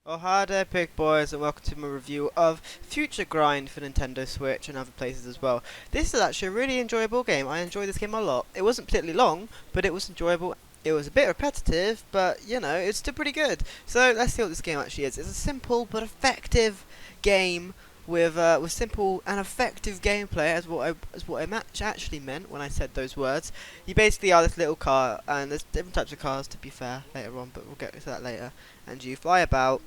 Oh hi there big boys and welcome to my review of FutureGrind for Nintendo Switch and other places as well. This is actually a really enjoyable game. I enjoyed this game a lot. It wasn't particularly long, but it was enjoyable. It was a bit repetitive, but you know, it's still pretty good. So let's see what this game actually is. It's a simple but effective game with simple and effective gameplay as what I actually meant when I said those words. You basically are this little car, and there's different types of cars to be fair later on, but we'll get to that later. And you fly about.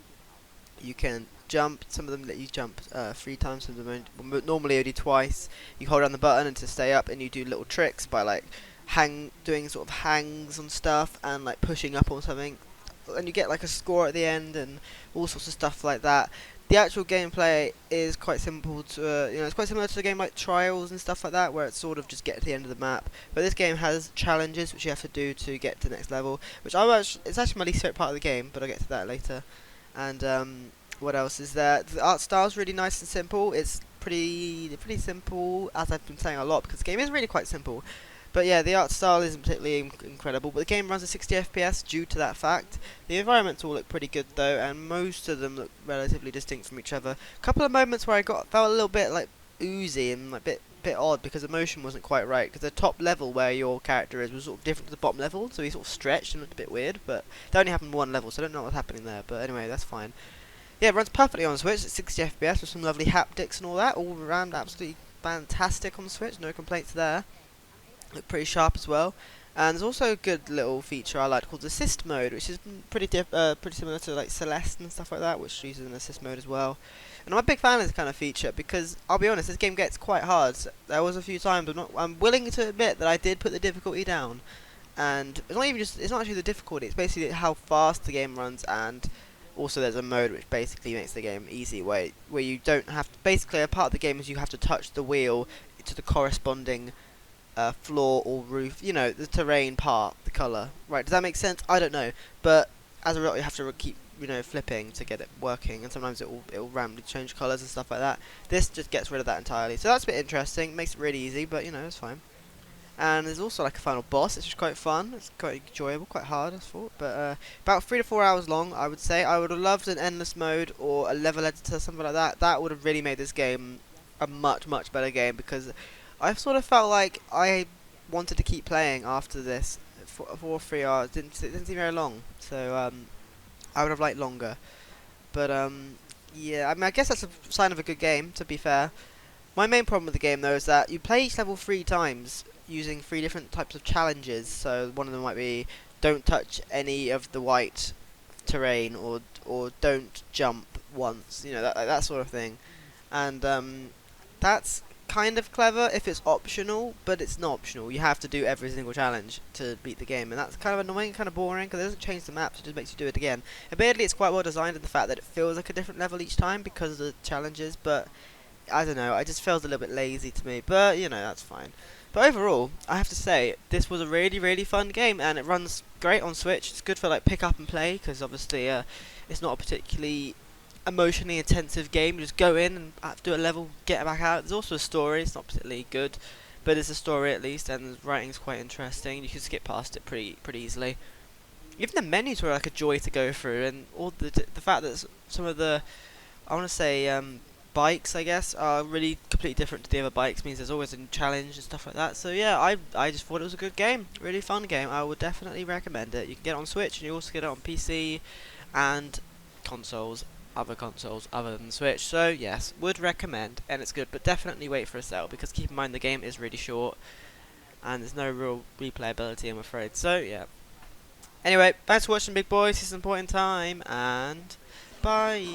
You can jump. Some of them let you jump 3 times. Some of them normally only twice. You hold down the button and to stay up, and you do little tricks by like doing sort of hangs on stuff and like pushing up on something, and you get like a score at the end and all sorts of stuff like that. The actual gameplay is quite simple to, it's quite similar to a game like Trials and stuff like that, where it's sort of just get to the end of the map. But this game has challenges which you have to do to get to the next level, which it's actually my least favorite part of the game, but I'll get to that later. And what else is there? The art style is really nice and simple. It's pretty simple, as I've been saying a lot, because the game is really quite simple. But yeah, the art style isn't particularly incredible, but the game runs at 60 FPS due to that fact. The environments all look pretty good though, and most of them look relatively distinct from each other. A couple of moments where I felt a little bit like oozy and a bit odd because the motion wasn't quite right, because the top level where your character is was sort of different to the bottom level, so he sort of stretched and looked a bit weird, but that only happened one level, so I don't know what's happening there, but anyway, that's fine. Yeah, it runs perfectly on Switch at 60 FPS with some lovely haptics and all that, all around absolutely fantastic on Switch, no complaints there. Look pretty sharp as well. And there's also a good little feature I like called assist mode, which is pretty similar to like Celeste and stuff like that, which uses an assist mode as well. And I'm a big fan of this kind of feature because I'll be honest, this game gets quite hard. There was a few times I'm willing to admit that I did put the difficulty down, and it's not actually the difficulty. It's basically how fast the game runs, and also there's a mode which basically makes the game easy, where you don't have to. Basically, a part of the game is you have to touch the wheel to the corresponding floor or roof, the terrain part, the colour. Right, does that make sense? I don't know. But as a result, you have to keep, flipping to get it working, and sometimes it'll randomly change colours and stuff like that. This just gets rid of that entirely. So that's a bit interesting, makes it really easy, but, it's fine. And there's also like a final boss, which is quite fun. It's quite enjoyable, quite hard, I thought. But about 3 to 4 hours long, I would say. I would have loved an endless mode or a level editor, something like that. That would have really made this game a much, much better game, because I've sort of felt like I wanted to keep playing after this for 3 hours. It didn't seem very long, so I would have liked longer. But yeah, I mean, I guess that's a sign of a good game, to be fair. My main problem with the game though is that you play each level 3 times using 3 different types of challenges. So one of them might be don't touch any of the white terrain, or don't jump once, that sort of thing. And that's kind of clever if it's optional, but it's not optional. You have to do every single challenge to beat the game, and that's kind of annoying, kind of boring, because it doesn't change the map, so it just makes you do it again. Admittedly, it's quite well designed in the fact that it feels like a different level each time because of the challenges, but I don't know, it just feels a little bit lazy to me, but that's fine. But overall, I have to say, this was a really, really fun game, and it runs great on Switch. It's good for like pick up and play, because obviously it's not a particularly emotionally intensive game. You just go in and do a level, get back out. There's also a story. It's not particularly good, but it's a story at least, and the writing's quite interesting. You can skip past it pretty easily. Even the menus were like a joy to go through, and all the fact that some of the, I want to say, bikes, I guess, are really completely different to the other bikes, means there's always a challenge and stuff like that. So yeah, I just thought it was a good game, really fun game. I would definitely recommend it. You can get it on Switch, and you also get it on PC and other consoles other than Switch. So yes, would recommend, and it's good, but definitely wait for a sale, because keep in mind the game is really short and there's no real replayability, I'm afraid. So yeah. Anyway, thanks for watching, big boys. It's an important time, and bye.